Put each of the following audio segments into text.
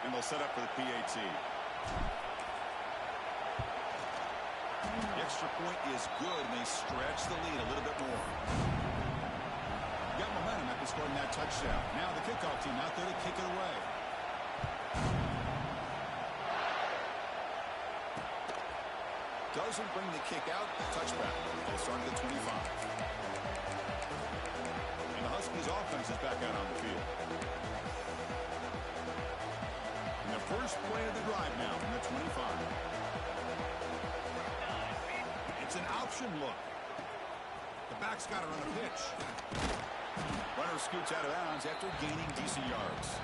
And they'll set up for the PAT. The extra point is good, and they stretch the lead a little bit more. Got momentum after scoring that touchdown. Now the kickoff team out there to kick it away. Doesn't bring the kick out. Touchback. They'll start at the 25. And the Huskies offense is back out on the field. And the first play of the drive now from the 25. It's an option look. The back's got to run a pitch. Runner scoots out of bounds after gaining decent yards.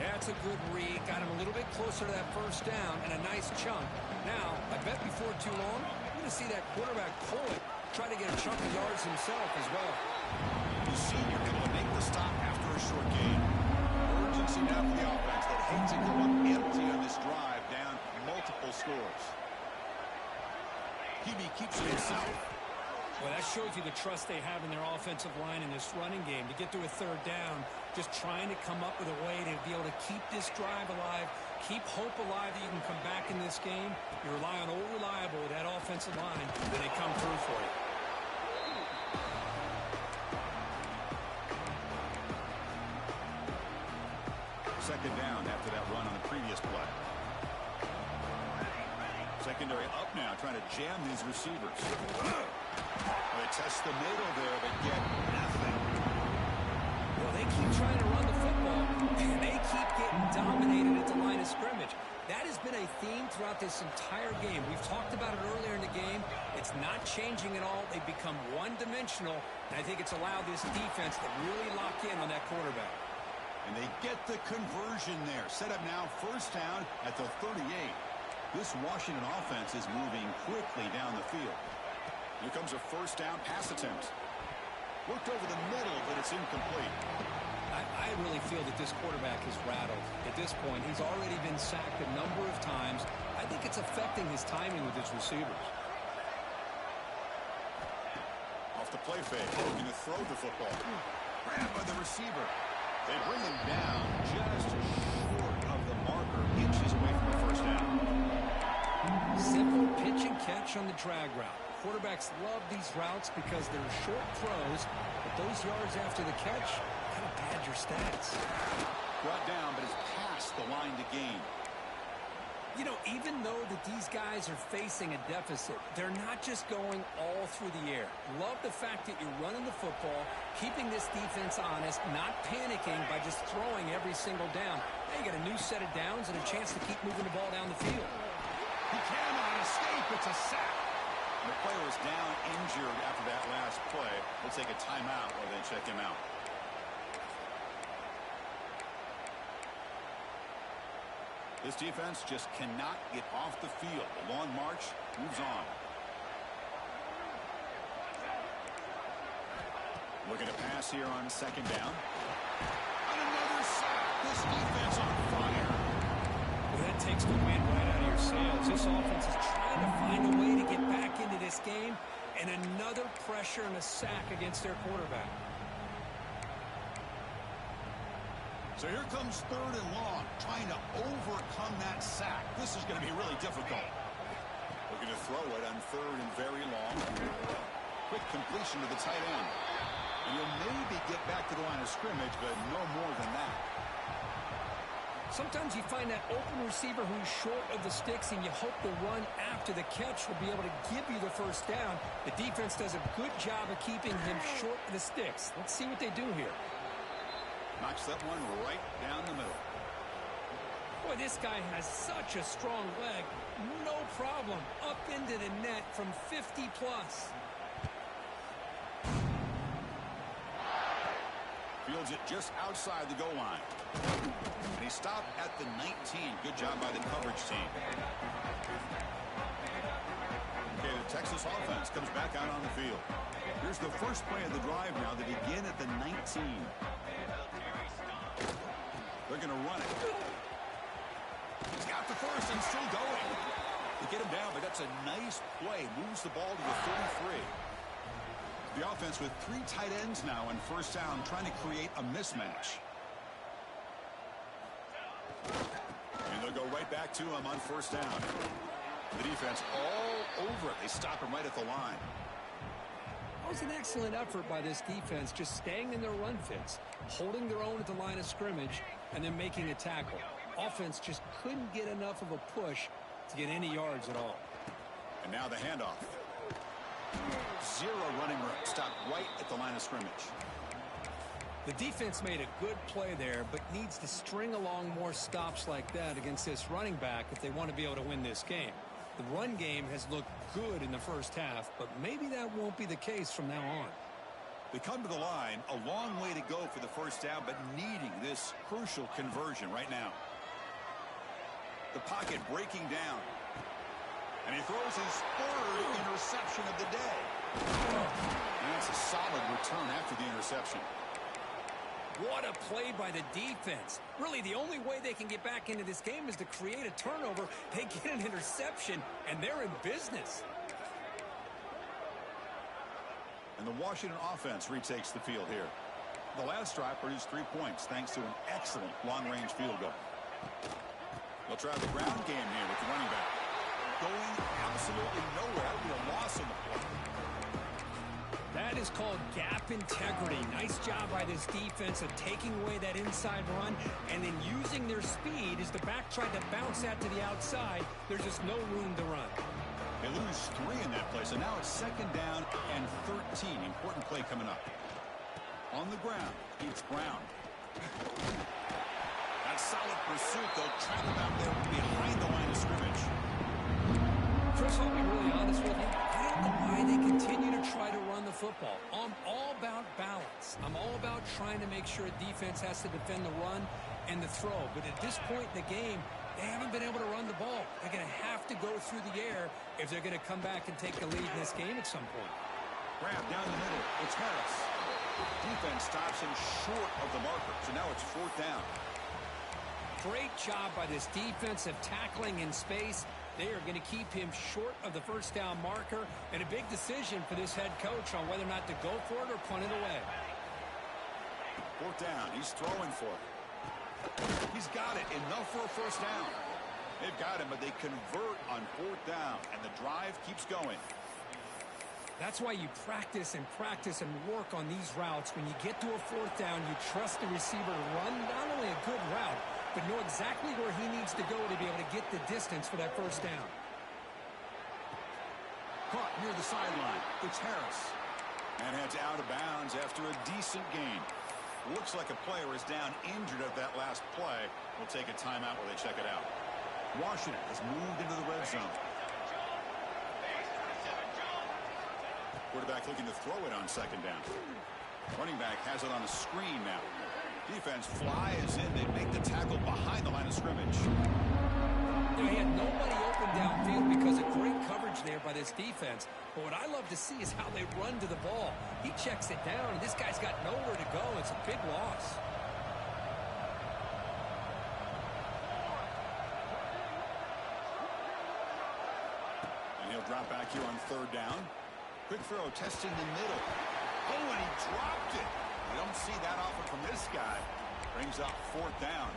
That's a good read. Got him a little bit closer to that first down and a nice chunk. Now, I bet before too long, we're going to see that quarterback pull it. Try to get a chunk of yards himself as well. The senior able to make the stop after a short gain. Urgency now for the offense that hates to go up empty on this drive, down multiple scores. Hebe keeps it himself. Well, that shows you the trust they have in their offensive line in this running game. To get to a third down, just trying to come up with a way to be able to keep this drive alive, keep hope alive that you can come back in this game. You rely on old reliable, that offensive line, then they come through for you. Second down after that run on the previous play. Secondary up now, trying to jam these receivers. They test the middle there, but get nothing. Well, they keep trying to run the football, and they keep getting dominated at the line of scrimmage. That has been a theme throughout this entire game. We've talked about it earlier in the game. It's not changing at all. They've become one-dimensional, and I think it's allowed this defense to really lock in on that quarterback. And they get the conversion there. Set up now, first down at the 38. This Washington offense is moving quickly down the field. Here comes a first down pass attempt. Worked over the middle, but it's incomplete. I really feel that this quarterback is rattled. At this point, he's already been sacked a number of times. I think it's affecting his timing with his receivers. Off the play fake, looking to throw the football. Grabbed by the receiver. They bring him down just short of the marker, inches away from the first down. Simple pitch and catch on the drag route. Quarterbacks love these routes because they're short throws, but those yards after the catch kind of pad your stats. Brought down, but it's past the line to gain. You know, even though that these guys are facing a deficit, they're not just going all through the air. Love the fact that you're running the football, keeping this defense honest, not panicking by just throwing every single down. Now you got a new set of downs and a chance to keep moving the ball down the field. He cannot escape. It's a sack. The player was down injured after that last play. We'll take a timeout while they check him out. This defense just cannot get off the field. The long march moves on. Looking to pass here on second down. And another sack. This defense on fire. Well, that takes the wind right out of your sails. This offense is trying to find a way to get back into this game, and another pressure and a sack against their quarterback. So here comes third and long, trying to overcome that sack. This is going to be really difficult. Looking to throw it on third and very long. Quick completion to the tight end. And you'll maybe get back to the line of scrimmage, but no more than that. Sometimes you find that open receiver who's short of the sticks, and you hope the run after the catch will be able to give you the first down. The defense does a good job of keeping him short of the sticks. Let's see what they do here. Knocks that one right down the middle. Boy, this guy has such a strong leg. No problem. Up into the net from 50 plus. Fields it just outside the goal line. And he stopped at the 19. Good job by the coverage team. Okay, the Texas offense comes back out on the field. Here's the first play of the drive now. They begin at the 19. They're going to run it. He's got the first and still going. They get him down, but that's a nice play. Moves the ball to the 33. The offense with three tight ends now on first down, trying to create a mismatch. They'll go right back to him on first down. The defense all over it. They stop him right at the line. That was an excellent effort by this defense, just staying in their run fits, holding their own at the line of scrimmage, and then making a tackle. Offense just couldn't get enough of a push to get any yards at all. And now the handoff. Zero running room. Stopped right at the line of scrimmage. The defense made a good play there, but needs to string along more stops like that against this running back if they want to be able to win this game. The run game has looked good in the first half, but maybe that won't be the case from now on. They come to the line, a long way to go for the first down, but needing this crucial conversion right now. The pocket breaking down. And he throws his third interception of the day. And that's a solid return after the interception. What a play by the defense. Really, the only way they can get back into this game is to create a turnover. They get an interception, and they're in business. And the Washington offense retakes the field here. The last drive produced 3 points thanks to an excellent long-range field goal. They'll try the ground game here with the running back. Going absolutely nowhere. That'll be a loss on the play. That is called gap integrity. Nice job by this defense of taking away that inside run and then using their speed as the back tried to bounce that to the outside. There's just no room to run. They lose 3 in that play, so now it's second down and 13. Important play coming up. On the ground, it's Brown. That solid pursuit, they'll trap him out there behind the line of scrimmage. Chris, I'll be really honest with you. I don't know why they continue to try to run the football. I'm all about balance. I'm all about trying to make sure defense has to defend the run and the throw. But at this point in the game, they haven't been able to run the ball. They're going to have to go through the air if they're going to come back and take the lead in this game at some point. Grab down the middle. It's Harris. Defense stops him short of the marker, so now it's fourth down. Great job by this defensive tackling in space. They are going to keep him short of the first down marker, and a big decision for this head coach on whether or not to go for it or punt it away. Fourth down. He's throwing for it. He's got it. Enough for a first down. They've got him, but they convert on fourth down, and the drive keeps going. That's why you practice and work on these routes. When you get to a fourth down, you trust the receiver to run not only a good route, but know exactly where he needs to go to be able to get the distance for that first down. Caught near the sideline. It's Harris. And heads out of bounds after a decent gain. Looks like a player is down injured at that last play. We'll take a timeout while they check it out. Washington has moved into the red zone. Quarterback looking to throw it on second down. Running back has it on a screen now. Defense flies in. They make the tackle behind the line of scrimmage. You know, he had nobody open downfield because of great coverage there by this defense. But what I love to see is how they run to the ball. He checks it down, and this guy's got nowhere to go. It's a big loss. And he'll drop back here on third down. Quick throw, testing the middle. Oh, and he dropped it. You don't see that often from this guy. Brings up fourth down.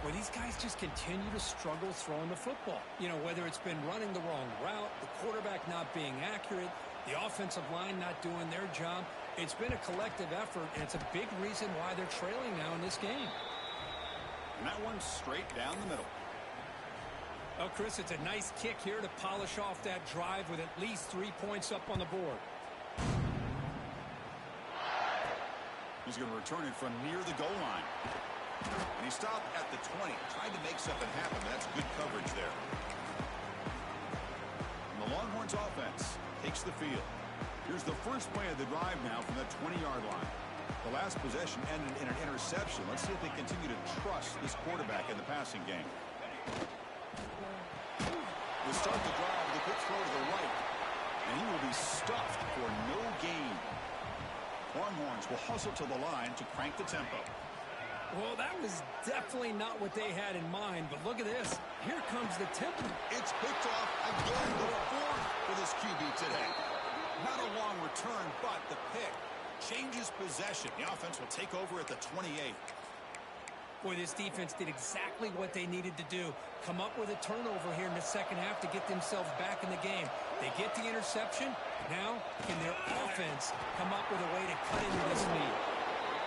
Well, these guys just continue to struggle throwing the football. You know, whether it's been running the wrong route, the quarterback not being accurate, the offensive line not doing their job. It's been a collective effort, and it's a big reason why they're trailing now in this game. And that one's straight down the middle. Oh, Chris, it's a nice kick here to polish off that drive with at least 3 points up on the board. He's going to return it from near the goal line. And he stopped at the 20. Tried to make something happen, but that's good coverage there. And the Longhorns offense takes the field. Here's the first play of the drive now from the 20-yard line. The last possession ended in an interception. Let's see if they continue to trust this quarterback in the passing game. They start the drive with a quick throw to the right. And he will be stuffed for no gain. Longhorns will hustle to the line to crank the tempo. Well, that was definitely not what they had in mind, but look at this. Here comes the tempo. It's picked off again, the fourth for this QB today. Not a long return, but the pick changes possession. The offense will take over at the 28. Boy, this defense did exactly what they needed to do. Come up with a turnover here in the second half to get themselves back in the game. They get the interception. Now, can their offense come up with a way to cut into this lead?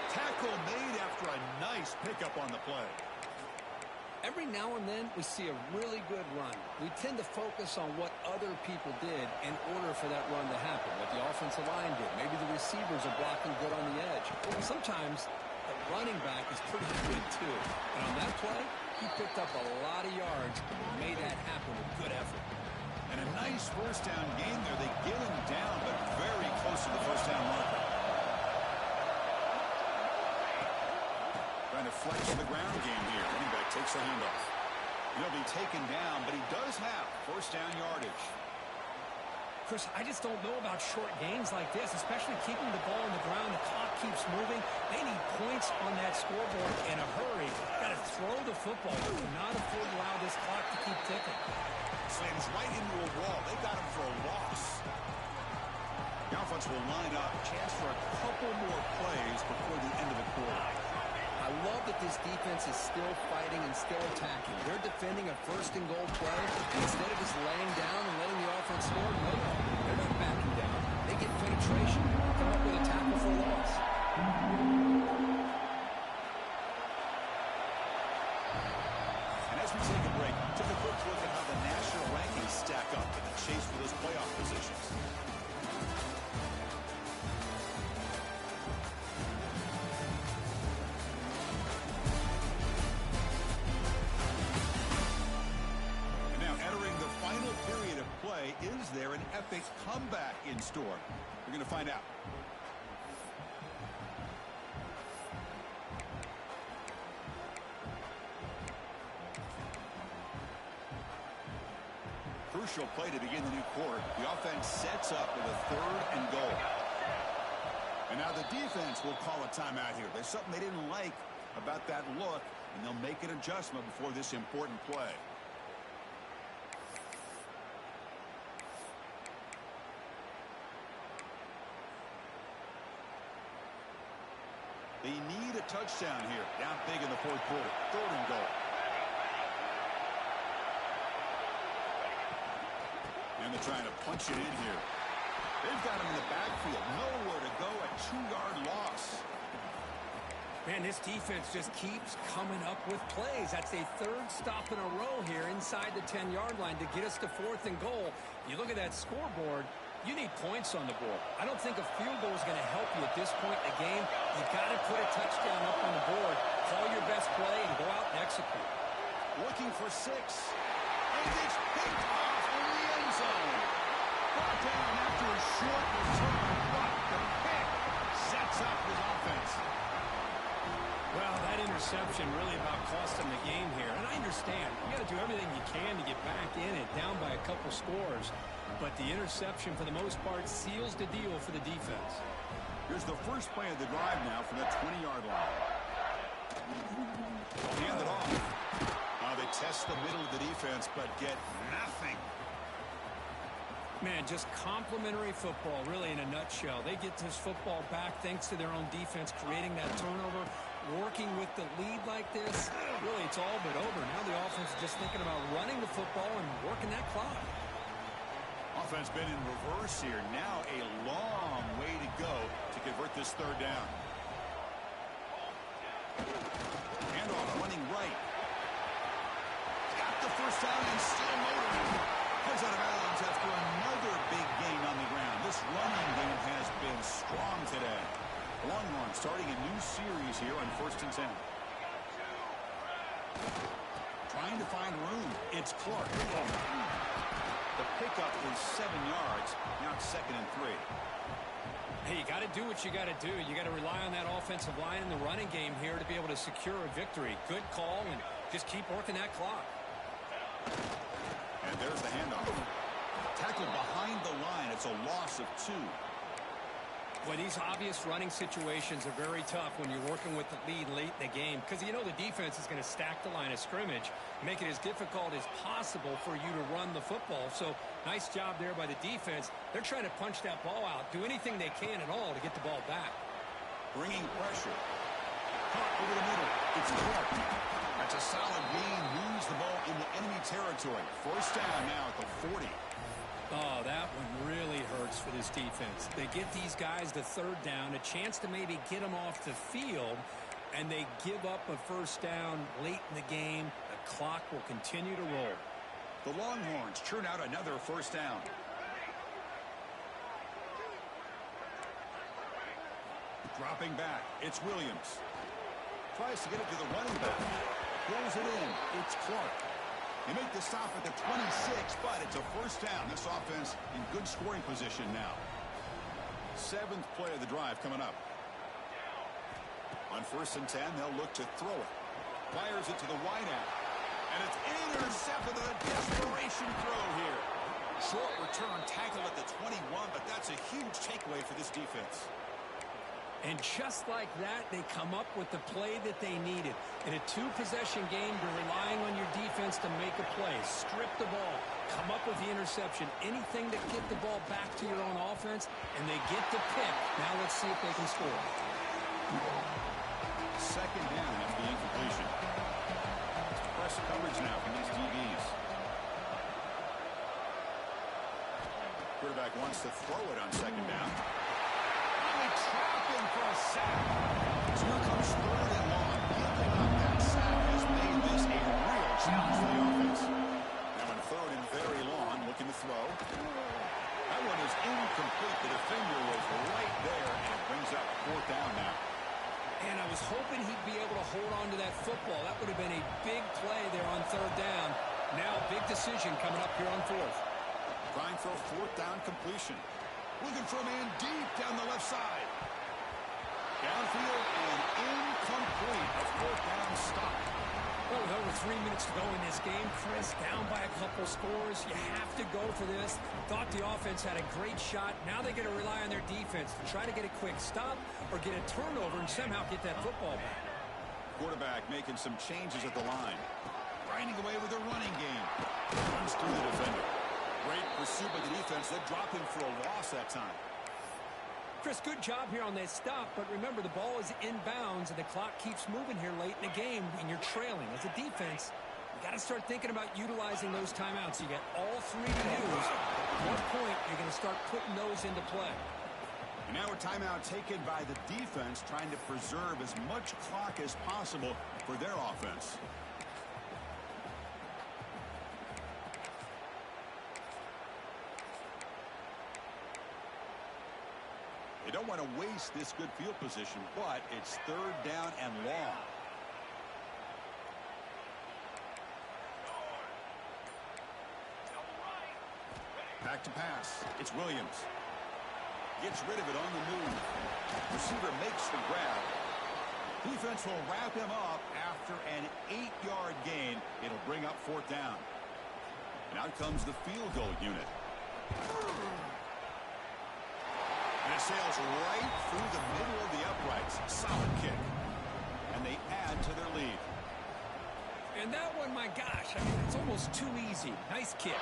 Tackle made after a nice pickup on the play. Every now and then, we see a really good run. We tend to focus on what other people did in order for that run to happen, what the offensive line did. Maybe the receivers are blocking good on the edge. Sometimes the running back is pretty good, too. And on that play, he picked up a lot of yards and made that happen with good effort. And a nice first down game there. They get him down, but very close to the first down marker. Trying to flex the ground game here. Running back takes the handoff. He'll be taken down, but he does have first down yardage. Chris, I just don't know about short gains like this, especially keeping the ball on the ground. The clock keeps moving. They need points on that scoreboard in a hurry. Got to throw the football. We cannot afford to allow this clock to keep ticking. Slams right into a wall. They got him for a loss. The offense will line up. Chance for a couple more plays before the end of the quarter. I love that this defense is still fighting and still attacking. They're defending a first and goal play, and instead of just laying down and letting the offense score, no, they're not backing down. They get penetration, come up with a tackle for a loss. And as we take a break, take a quick look at how the national rankings stack up in the chase for those playoff positions. Is there an epic comeback in store? We're going to find out. Crucial play to begin the new quarter. The offense sets up with a third and goal. And now the defense will call a timeout here. There's something they didn't like about that look, and they'll make an adjustment before this important play. They need a touchdown here. Down big in the fourth quarter. Third and goal. And they're trying to punch it in here. They've got him in the backfield. Nowhere to go. A 2-yard loss. Man, this defense just keeps coming up with plays. That's a third stop in a row here inside the 10-yard line to get us to fourth and goal. You look at that scoreboard. You need points on the board. I don't think a field goal is going to help you at this point in the game. You got to put a touchdown up on the board. Call your best play and go out and execute. Looking for 6. And it's picked off in the end zone. Brought down after a short return. But the pick sets up his offense. Well, that interception really about costing the game here. And I understand. You got to do everything you can to get back in it, down by a couple scores. But the interception, for the most part, seals the deal for the defense. Here's the first play of the drive now from the 20-yard line. Hand it off. They test the middle of the defense, but get nothing. Man, just complimentary football, really, in a nutshell. They get this football back thanks to their own defense, creating that turnover, working with the lead like this. Really, it's all but over. Now the offense is just thinking about running the football and working that clock. Offense been in reverse here. Now a long way to go to convert this third down. Handoff running right. Got the first down and still motoring. Comes out of bounds after another big gain on the ground. This running game has been strong today. Longhorn starting a new series here on 1st and 10. Trying to find room. It's Clark. The pickup is 7 yards. Now it's 2nd and 3. Hey, you got to do what you got to do. You got to rely on that offensive line in the running game here to be able to secure a victory. Good call, and just keep working that clock. And there's the handoff. Tackle behind the line. It's a loss of 2. Well, these obvious running situations are very tough when you're working with the lead late in the game because you know the defense is going to stack the line of scrimmage, make it as difficult as possible for you to run the football. So nice job there by the defense. They're trying to punch that ball out, do anything they can at all to get the ball back. Bringing pressure. Caught over the middle. It's Clark. solid gain, moves the ball into enemy territory. First down now at the 40. Oh, that one really hurts for this defense. They get these guys the third down, a chance to maybe get them off the field, and they give up a first down late in the game. The clock will continue to roll. The Longhorns churn out another first down. Dropping back, it's Williams. Tries to get it to the running back. Pulls it in, it's Clark. They make the stop at the 26, but it's a first down. This offense in good scoring position now. 7th play of the drive coming up. On 1st and 10, they'll look to throw it. Fires it to the wideout. And it's intercepted on a desperation throw here. Short return tackle at the 21, but that's a huge takeaway for this defense. And just like that, they come up with the play that they needed. In a 2-possession game, you're relying on your defense to make a play. Strip the ball. Come up with the interception. Anything to get the ball back to your own offense, and they get the pick. Now let's see if they can score. 2nd down after the incompletion. Press coverage now from these DBs. Quarterback wants to throw it on 2nd down. Trapped him for a sack. So here comes 3rd and long. Giving up that sack has made this a real challenge for the offense. Now on 3rd and very long, looking to throw. That one is incomplete. The defender was right there, and it brings up 4th down now. And I was hoping he'd be able to hold on to that football. That would have been a big play there on 3rd down. Now a big decision coming up here on 4th. Trying for a 4th down completion. Looking for a man deep down the left side. Downfield and incomplete. A 4th down stop. Well, with over 3 minutes to go in this game, Chris, down by a couple scores. You have to go for this. Thought the offense had a great shot. Now they got to rely on their defense to try to get a quick stop or get a turnover and somehow get that football back. Quarterback making some changes at the line. Grinding away with a running game. Runs through the defender. Great pursuit by the defense. They'll drop him for a loss that time. Chris, good job here on that stop, but remember the ball is inbounds and the clock keeps moving here late in the game when you're trailing. As a defense, you got to start thinking about utilizing those timeouts. You got all 3 to use. At what point you're going to start putting those into play? And now a timeout taken by the defense, trying to preserve as much clock as possible for their offense. They don't want to waste this good field position, but it's 3rd down and long. Back to pass. It's Williams. Gets rid of it on the move. Receiver makes the grab. Defense will wrap him up after an 8-yard gain. It'll bring up 4th down. And out comes the field goal unit. And it sails right through the middle of the uprights. Solid kick. And they add to their lead. And that one, my gosh, I mean, it's almost too easy. Nice kick.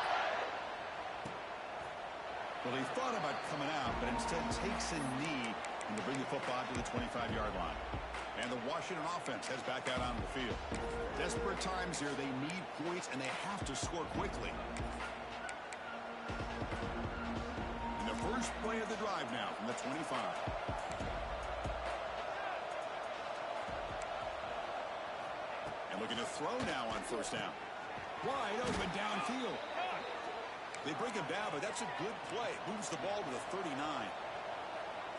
Well, he thought about coming out, but instead takes a knee and to bring the football to the 25-yard line. And the Washington offense heads back out onto the field. Desperate times here. They need points, and they have to score quickly. And the first play of the drive now from the 25. And looking to throw now on 1st down. Wide open downfield. They bring him down, but that's a good play. Moves the ball to the 39.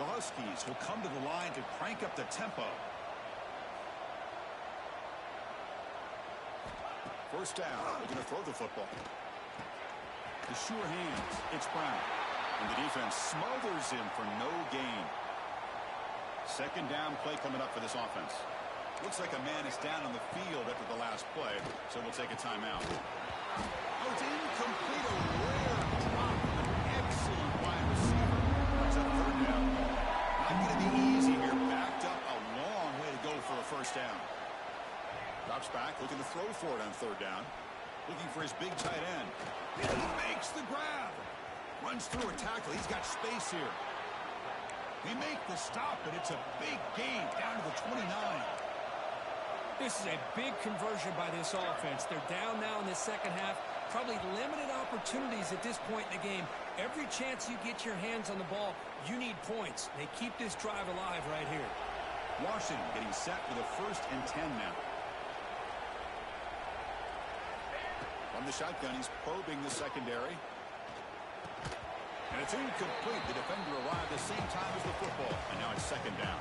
The Huskies will come to the line to crank up the tempo. 1st down. They're going to throw the football. The sure hands. It's Brown. And the defense smothers him for no gain. 2nd down play coming up for this offense. Looks like a man is down on the field after the last play, so we'll take a timeout. Oh, it's incomplete. A rare drop. Excellent wide receiver. It's a 3rd down. Not going to be easy here. Backed up a long way to go for a 1st down. Drops back, looking to throw for it on 3rd down. Looking for his big tight end. He makes the grab. Runs through a tackle. He's got space here. They make the stop, but it's a big gain down to the 29. This is a big conversion by this offense. They're down now in the second half. Probably limited opportunities at this point in the game. Every chance you get your hands on the ball, you need points. They keep this drive alive right here. Washington getting set for the 1st and 10 now. From the shotgun, he's probing the secondary. And it's incomplete. The defender arrived at the same time as the football. And now it's 2nd down.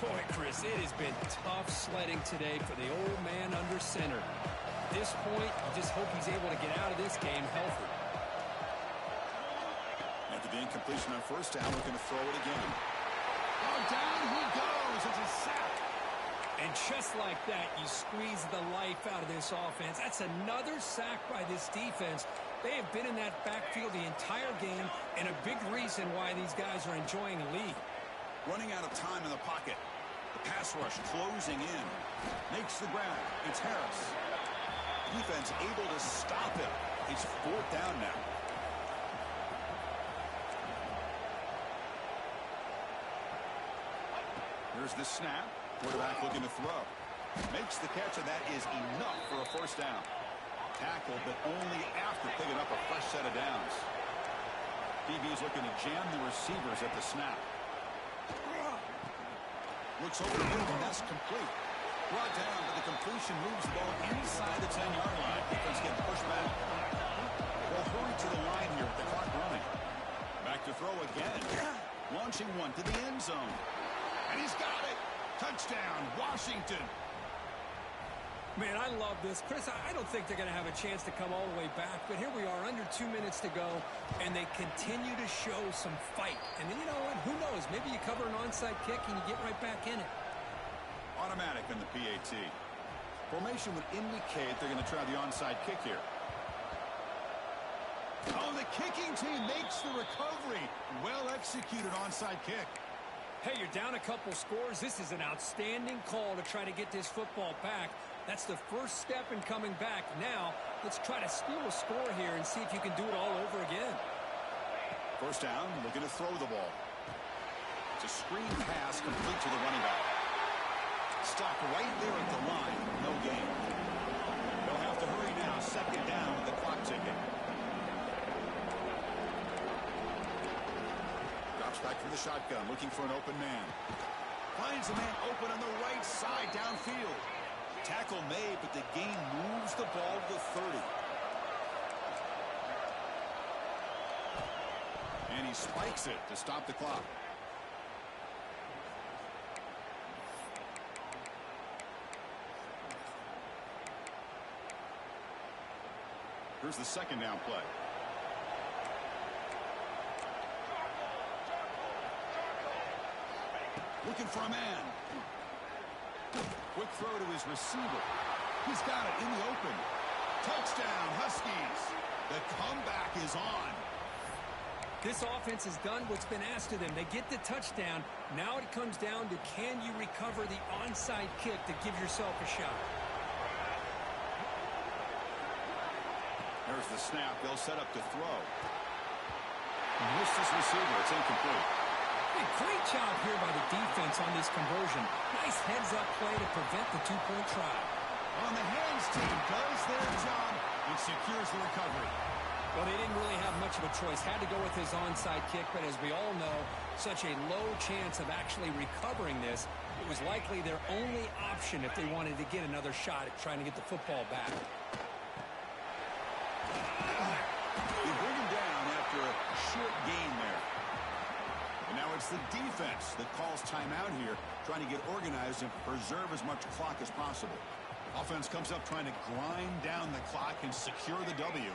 Boy, Chris, it has been tough sledding today for the old man under center. At this point, you just hope he's able to get out of this game healthy. After the incompletion on 1st down, we're going to throw it again. Oh, down he goes. It's a sack. And just like that, you squeeze the life out of this offense. That's another sack by this defense. They have been in that backfield the entire game, and a big reason why these guys are enjoying a lead. Running out of time in the pocket. The pass rush closing in. Makes the grab. It's Harris. Defense able to stop him. It's 4th down now. Here's the snap. Quarterback looking to throw. Makes the catch, and that is enough for a 1st down. Tackled, but only after picking up a fresh set of downs. DB's looking to jam the receivers at the snap. Looks over the middle, and that's complete. Brought down, but the completion moves the ball inside the 10-yard line. Defense getting pushed back. They'll hurry to the line here with the clock running. Back to throw again. Launching one to the end zone. And he's got it. Touchdown, Washington. Man, I love this. Chris, I don't think they're going to have a chance to come all the way back, but here we are, under 2 minutes to go, and they continue to show some fight. And you know what? Who knows? Maybe you cover an onside kick and you get right back in it. Automatic on the PAT. Formation would indicate they're going to try the onside kick here. Oh, the kicking team makes the recovery. Well executed onside kick. Hey, you're down a couple scores. This is an outstanding call to try to get this football back. That's the first step in coming back. Now, let's try to steal a score here and see if you can do it all over again. 1st down, looking to throw the ball. It's a screen pass complete to the running back. Stop right there at the line. No gain. They'll have to hurry now. 2nd down with the clock ticking. Drops back from the shotgun, looking for an open man. Finds a man open on the right side downfield. Tackle made, but the gain moves the ball to the 30. And he spikes it to stop the clock. Here's the 2nd down play. Looking for a man. Quick throw to his receiver. He's got it in the open. Touchdown, Huskies. The comeback is on. This offense has done what's been asked of them. They get the touchdown. Now it comes down to, can you recover the onside kick to give yourself a shot? There's the snap. They'll set up to throw. Missed his receiver. It's incomplete. Hey, great job here by the defense on this conversion. Nice heads-up play to prevent the 2-point try. On the hands team does their job and secures the recovery. Well, they didn't really have much of a choice. Had to go with his onside kick, but as we all know, such a low chance of actually recovering this. It was likely their only option if they wanted to get another shot at trying to get the football back. They bring him down after a short gain there. And now it's the defense that calls timeout here, trying to get organized and preserve as much clock as possible. Offense comes up trying to grind down the clock and secure the W.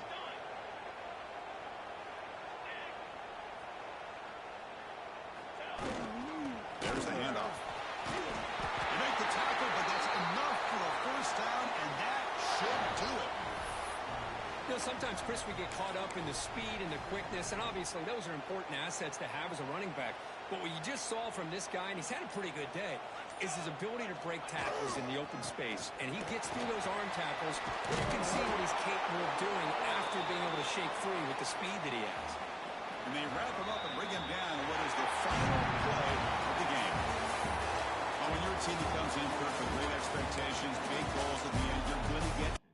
There's the handoff. They make the tackle, but that's enough for a 1st down, and that should do it. You know, sometimes, Chris, we get caught up in the speed and the quickness, and obviously those are important assets to have as a running back. But what you just saw from this guy, and he's had a pretty good day, is his ability to break tackles in the open space. And he gets through those arm tackles. You can see what he's capable of doing after being able to shake free with the speed that he has. And they wrap him up and bring him down in what is the final play of the game. When you're a team that comes in for great expectations, big goals at the end, you're going to get